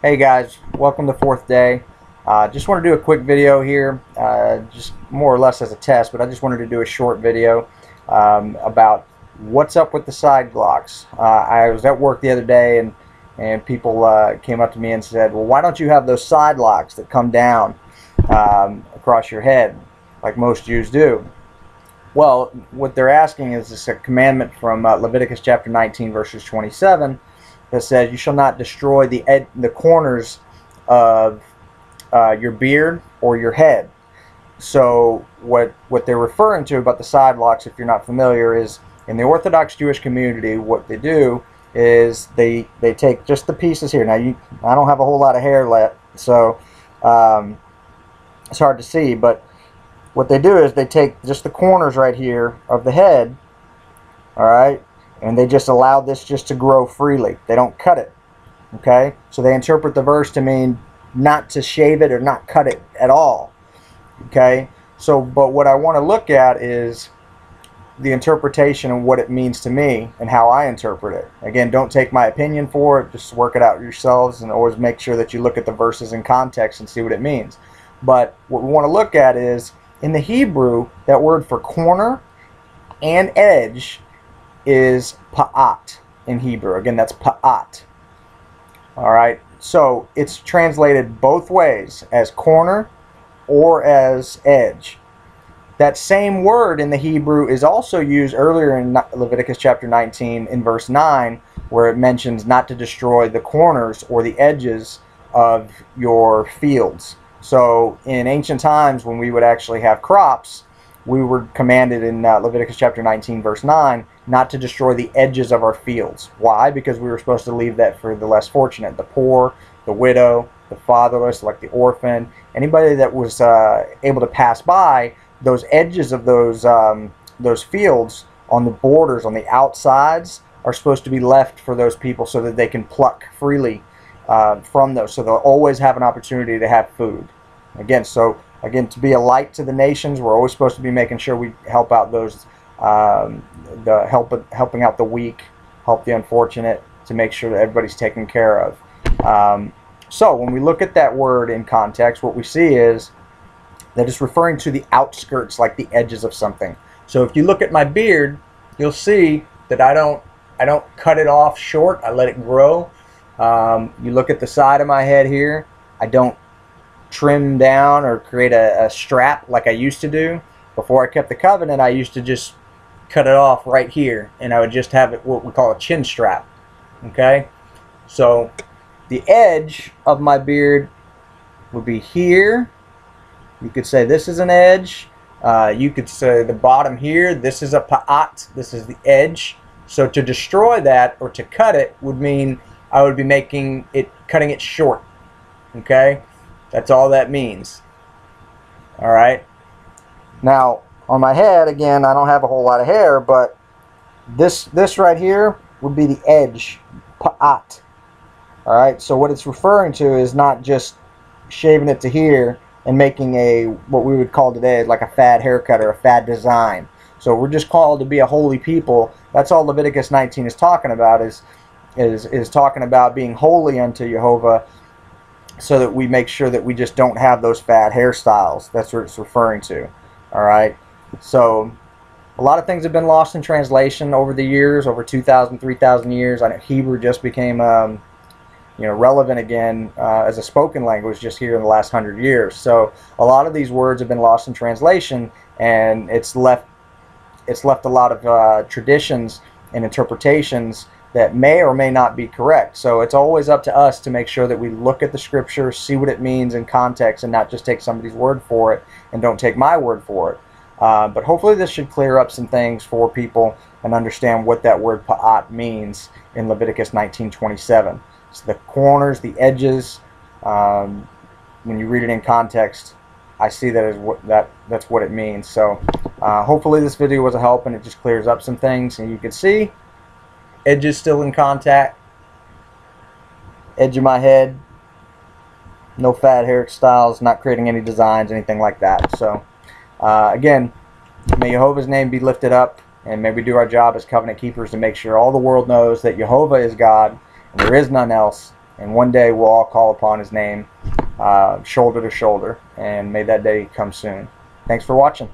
Hey guys, welcome to fourth day. Just want to do a quick video here, just more or less as a test, but I just wanted to do a short video about what's up with the side locks. I was at work the other day and people came up to me and said, well, why don't you have those side locks that come down across your head like most Jews do? Well, what they're asking is this a commandment from Leviticus chapter 19 verses 27 that says, you shall not destroy the corners of your beard or your head. So what they're referring to about the side locks, if you're not familiar, is in the Orthodox Jewish community, what they do is they take just the pieces here. Now, I don't have a whole lot of hair left, so it's hard to see, but what they do is they take just the corners right here of the head, all right, and they just allow this just to grow freely. They don't cut it, okay? So they interpret the verse to mean not to shave it or not cut it at all, okay? So, but what I want to look at is the interpretation and what it means to me and how I interpret it. Again, don't take my opinion for it. Just work it out yourselves, and always make sure that you look at the verses in context and see what it means. But what we want to look at is, in the Hebrew, that word for corner and edge is pa'at in Hebrew. Again, that's pa'at. All right, so it's translated both ways, as corner or as edge. That same word in the Hebrew is also used earlier in Leviticus chapter 19 in verse 9, where it mentions not to destroy the corners or the edges of your fields. So in ancient times, when we would actually have crops, we were commanded in Leviticus chapter 19 verse 9 not to destroy the edges of our fields. Why? Because we were supposed to leave that for the less fortunate, the poor, the widow, the fatherless, like the orphan, anybody that was able to pass by. Those edges of those fields on the borders, on the outsides, are supposed to be left for those people so that they can pluck freely from those, so they'll always have an opportunity to have food. Again, to be a light to the nations, we're always supposed to be making sure we help out those, helping out the weak, help the unfortunate, to make sure that everybody's taken care of. So when we look at that word in context, what we see is that it's referring to the outskirts, like the edges of something. So if you look at my beard, you'll see that I don't cut it off short. I let it grow. You look at the side of my head here, I don't trim down or create a strap like I used to do. Before I kept the covenant, I used to just cut it off right here, and I would just have it what we call a chin strap. Okay, so the edge of my beard would be here. You could say this is an edge. You could say the bottom here, this is a pa'at, this is the edge. So to destroy that or to cut it would mean I would be cutting it short. Okay, that's all that means. All right. Now on my head, again, I don't have a whole lot of hair, but this right here would be the edge, pa'at. All right. So what it's referring to is not just shaving it to here and making what we would call today like a fad haircut or a fad design. So we're just called to be a holy people. That's all Leviticus 19 is talking about, is talking about being holy unto Jehovah, so that we make sure that we just don't have those fad hairstyles. That's what it's referring to. All right. So a lot of things have been lost in translation over the years, over 2,000, 3,000 years. I know Hebrew just became relevant again as a spoken language just here in the last 100 years. So a lot of these words have been lost in translation, and it's left a lot of traditions and interpretations that may or may not be correct. So it's always up to us to make sure that we look at the scripture, see what it means in context, and not just take somebody's word for it, and don't take my word for it. But hopefully this should clear up some things for people and understand what that word pa'at means in Leviticus 19:27. So the corners, the edges, when you read it in context, I see that as that's what it means. So hopefully this video was a help, and it just clears up some things. And you can see edges still in contact, edge of my head, no fad hairstyles, not creating any designs, anything like that. So again, may Jehovah's name be lifted up, and may we do our job as covenant keepers to make sure all the world knows that Jehovah is God and there is none else, And one day we'll all call upon his name shoulder to shoulder, and may that day come soon. Thanks for watching.